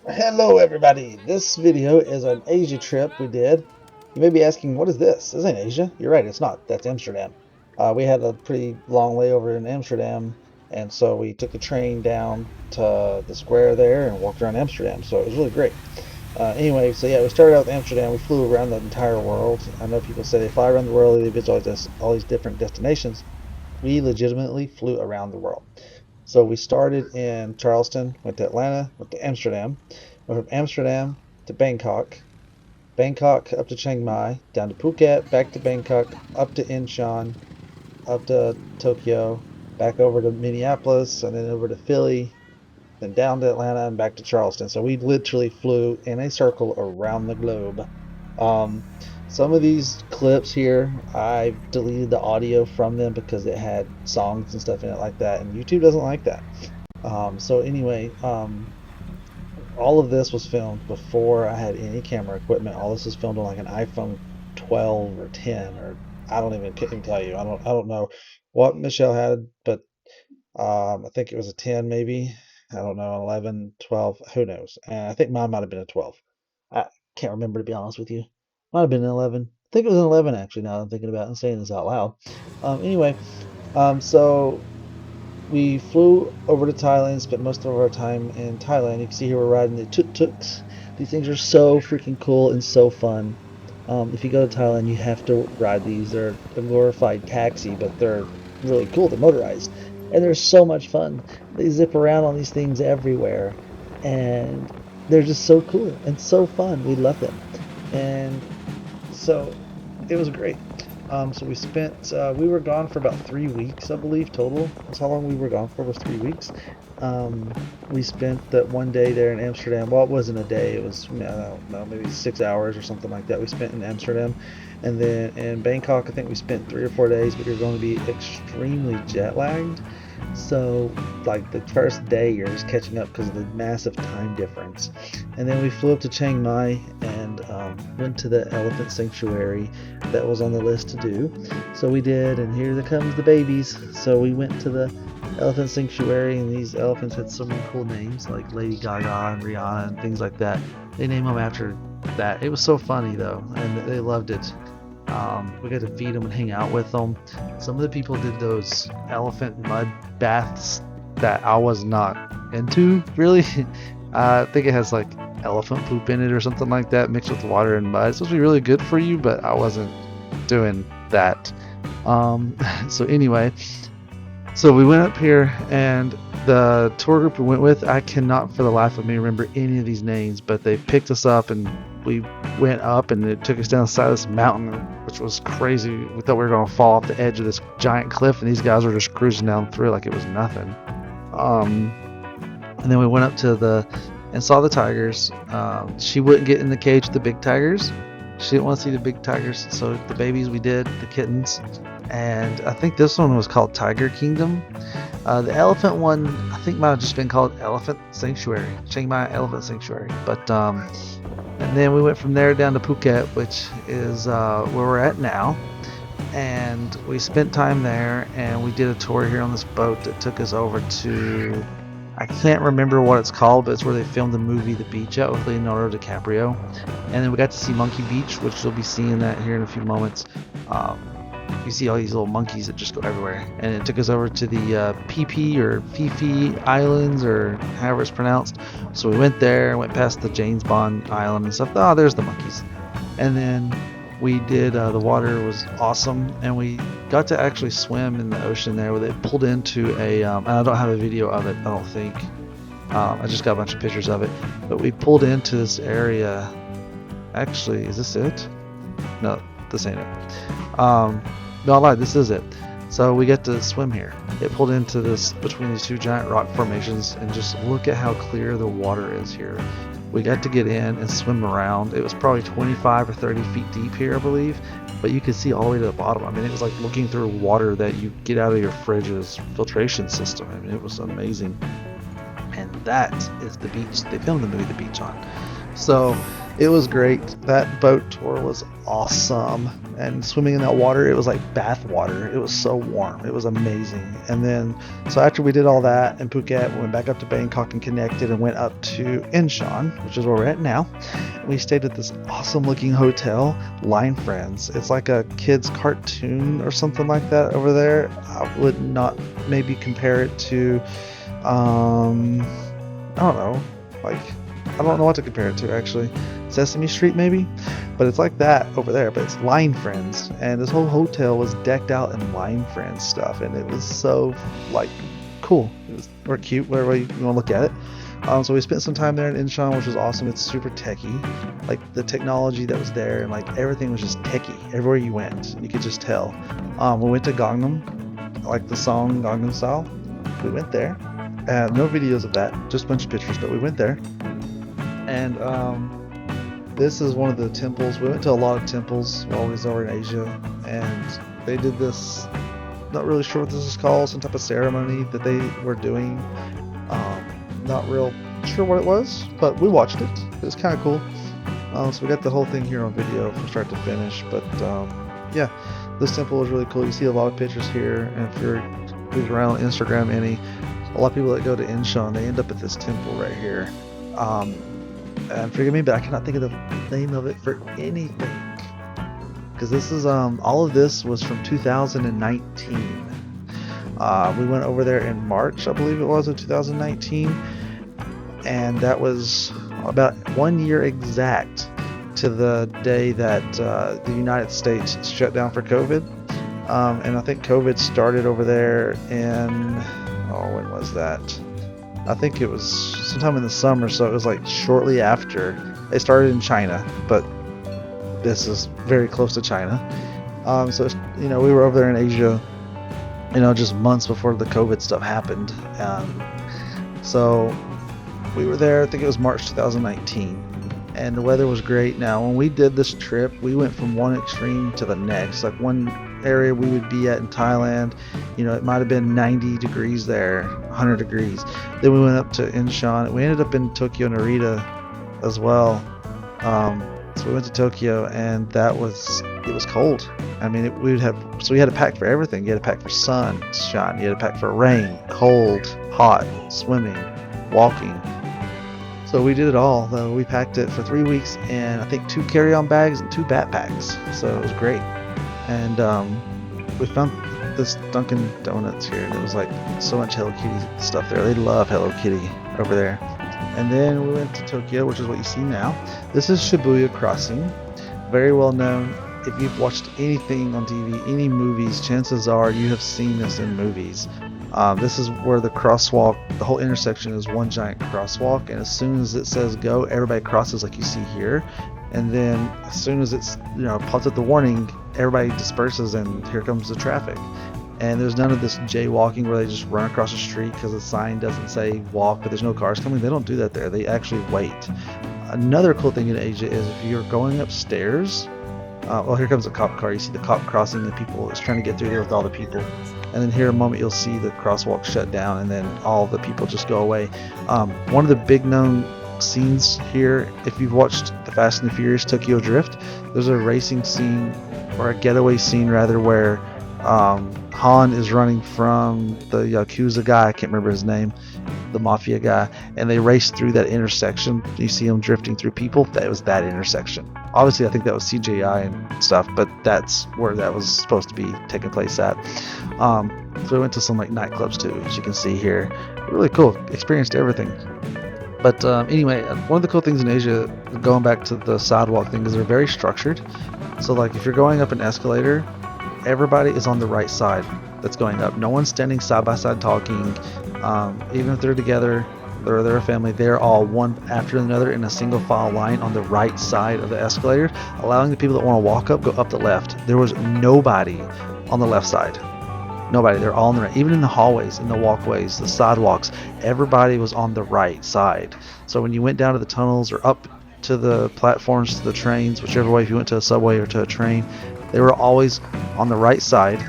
Hello everybody, this video is an Asia trip we did. You may be asking, what is this? This ain't Asia. You're right, it's not. That's Amsterdam. We had a pretty long layover in Amsterdam, and so we took the train down to the square there and walked around Amsterdam, so it was really great. Anyway, so yeah, we started out with Amsterdam. We flew around the entire world. I know people say they fly around the world, they visit all these different destinations. We legitimately flew around the world. So we started in Charleston, went to Atlanta, went to Amsterdam, went from Amsterdam to Bangkok, Bangkok up to Chiang Mai, down to Phuket, back to Bangkok, up to Incheon, up to Tokyo, back over to Minneapolis, and then over to Philly, then down to Atlanta and back to Charleston. So we literally flew in a circle around the globe. Um, some of these clips here, I've deleted the audio from them because it had songs and stuff in it like that, and YouTube doesn't like that. So anyway, all of this was filmed before I had any camera equipment. All this was filmed on like an iPhone 12 or 10 or I don't even couldn't tell you. I don't know what Michelle had, but I think it was a 10 maybe. I don't know, 11, 12, who knows? And I think mine might have been a 12. I can't remember to be honest with you. Might have been an 11. I think it was an 11 actually now that I'm thinking about it and saying this out loud. Anyway, so we flew over to Thailand, spent most of our time in Thailand. You can see here we're riding the tuk-tuks. These things are so freaking cool and so fun. If you go to Thailand, you have to ride these. They're a glorified taxi, but they're really cool. They're motorized, and they're so much fun. They zip around on these things everywhere, and they're just so cool and so fun. We love them, and so it was great. So we were gone for about 3 weeks, I believe, total. That's how long we were gone for, was 3 weeks. Um, we spent that one day there in Amsterdam. Well, it wasn't a day, it was, I don't know, maybe 6 hours or something like that we spent in Amsterdam. And then in Bangkok, I think we spent 3 or 4 days, but you're going to be extremely jet lagged. So, like the first day, you're just catching up because of the massive time difference. And then we flew up to Chiang Mai and went to the elephant sanctuary that was on the list to do. So we did, and here comes the babies. So we went to the elephant sanctuary, and these elephants had so many cool names like Lady Gaga and Rihanna and things like that. They named them after that. It was so funny though, and they loved it. We got to feed them and hang out with them. Some of the people did those elephant mud baths that I was not into, really. I think it has like elephant poop in it or something like that mixed with water and mud. It's supposed to be really good for you, but I wasn't doing that. So anyway, so we went up here, and the tour group we went with, I cannot for the life of me remember any of these names, but they picked us up and we went up and it took us down the side of this mountain, which was crazy. We thought we were going to fall off the edge of this giant cliff, and these guys were just cruising down through it like it was nothing. Um, and then we went up to and saw the tigers. She wouldn't get in the cage with the big tigers. She didn't want to see the big tigers, so the babies we did, the kittens. And I think this one was called Tiger Kingdom. The elephant one, I think, might have just been called Elephant Sanctuary, Chiang Mai Elephant Sanctuary. But and then we went from there down to Phuket, which is where we're at now. And we spent time there, and we did a tour here on this boat that took us over to, I can't remember what it's called, but it's where they filmed the movie The Beach at with Leonardo DiCaprio. And then we got to see Monkey Beach, which you'll be seeing that here in a few moments. You see all these little monkeys that just go everywhere. And it took us over to the PP or Fifi Islands, or however it's pronounced. So we went there, went past the James Bond Island and stuff. Oh, there's the monkeys. And then we did, the water was awesome, and we got to actually swim in the ocean there where they pulled into and I don't have a video of it, I don't think. I just got a bunch of pictures of it. But we pulled into this area. Actually, is this it? No, this ain't it. No, I lied, this is it. So we get to swim here. It pulled into this, between these two giant rock formations, and just look at how clear the water is here. We got to get in and swim around. It was probably 25 or 30 feet deep here, I believe, but you could see all the way to the bottom. I mean, it was like looking through water that you get out of your fridge's filtration system. I mean, it was amazing. And that is the beach they filmed the movie The Beach on. So it was great. That boat tour was awesome. And swimming in that water, it was like bath water. It was so warm. It was amazing. And then, so after we did all that in Phuket, we went back up to Bangkok and connected and went up to Incheon, which is where we're at now. We stayed at this awesome looking hotel, Line Friends. It's like a kid's cartoon or something like that over there. I would not maybe compare it to, I don't know, like, I don't know what to compare it to actually. Sesame Street maybe, but it's like that over there, but it's Line Friends, and this whole hotel was decked out in Line Friends stuff, and it was so like cool. It was, or cute, whatever you want to look at it. So we spent some time there in Incheon, which was awesome. It's super techy, like the technology that was there, and like everything was just techy everywhere you went. You could just tell. We went to Gangnam, like the song Gangnam Style. We went there. No videos of that, just a bunch of pictures, but we went there. And this is one of the temples. We went to a lot of temples while we was over in Asia, and they did this, not really sure what this is called, some type of ceremony that they were doing. Not real sure what it was, but we watched it. It was kind of cool. So we got the whole thing here on video from start to finish. But yeah, this temple is really cool. You see a lot of pictures here, and if you're around on Instagram a lot of people that go to Incheon, they end up at this temple right here. And forgive me, but I cannot think of the name of it for anything, because this is all of this was from 2019. We went over there in March, I believe it was, of 2019, and that was about 1 year exact to the day that the United States shut down for COVID. And I think COVID started over there in, when was that? I think it was sometime in the summer, so it was like shortly after. It started in China, but this is very close to China. So we were over there in Asia, just months before the COVID stuff happened. So we were there, I think it was March 2019, and the weather was great. Now, when we did this trip, we went from one extreme to the next. Like one area we would be at in Thailand, it might have been 90 degrees there, 100 degrees. Then we went up to Incheon. We ended up in Tokyo Narita as well. So we went to Tokyo, and it was cold. I mean, we had to pack for everything. You had to pack for sunshine, you had to pack for rain, cold, hot, swimming, walking. So we did it all, though. We packed it for 3 weeks, and I think 2 carry-on bags and 2 backpacks. So it was great. And we found this Dunkin' Donuts here, and it was like so much Hello Kitty stuff there. They love Hello Kitty over there. And then we went to Tokyo, which is what you see now. This is Shibuya Crossing, very well known. If you've watched anything on TV, any movies, chances are you have seen this in movies. This is where the crosswalk, the whole intersection is one giant crosswalk, and as soon as it says go, everybody crosses like you see here. And then as soon as it's pops up the warning, everybody disperses, and here comes the traffic. And there's none of this jaywalking where they just run across the street because the sign doesn't say walk, but there's no cars coming. They don't do that there. They actually wait. Another cool thing in Asia is if you're going upstairs, here comes a cop car. You see the cop crossing the people. It's trying to get through there with all the people. And then here in a moment you'll see the crosswalk shut down, and then all the people just go away. One of the big known scenes here, if you've watched the Fast and the Furious Tokyo Drift, there's a racing scene, or a getaway scene rather, where Han is running from the Yakuza guy, I can't remember his name, the mafia guy, and they race through that intersection. You see him drifting through people. That was that intersection. Obviously, I think that was CGI and stuff, but that's where that was supposed to be taking place at. So we went to some like nightclubs too, as you can see here. Really cool. Experienced everything. But anyway, one of the cool things in Asia, going back to the sidewalk thing, is they're very structured. So like if you're going up an escalator, everybody is on the right side that's going up. No one's standing side by side talking. Even if they're together or they're a family, they're all one after another in a single file line on the right side of the escalator, allowing the people that want to walk up go up the left. There was nobody on the left side. Nobody. They're all on the right. Even in the hallways, in the walkways, the sidewalks, everybody was on the right side. So when you went down to the tunnels or up to the platforms, to the trains, whichever way, if you went to a subway or to a train, they were always on the right side,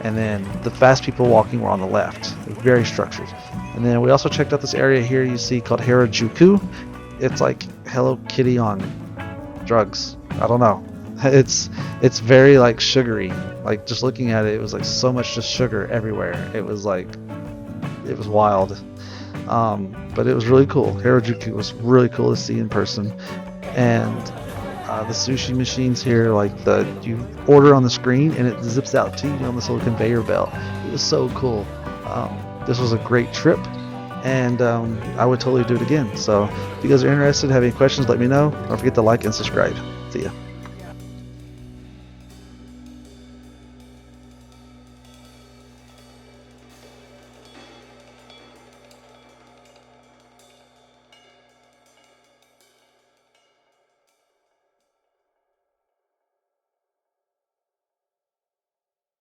and then the fast people walking were on the left. Very structured. And then we also checked out this area here you see called Harajuku. it's like Hello Kitty on drugs. I don't know. It's very like sugary. Like just looking at it, it was like so much just sugar everywhere. It was wild. But it was really cool. Harajuku was really cool to see in person, and the sushi machines here, like you order on the screen and it zips out to you on this little conveyor belt. It was so cool. This was a great trip, and I would totally do it again. So if you guys are interested, have any questions, let me know. Don't forget to like and subscribe. See ya.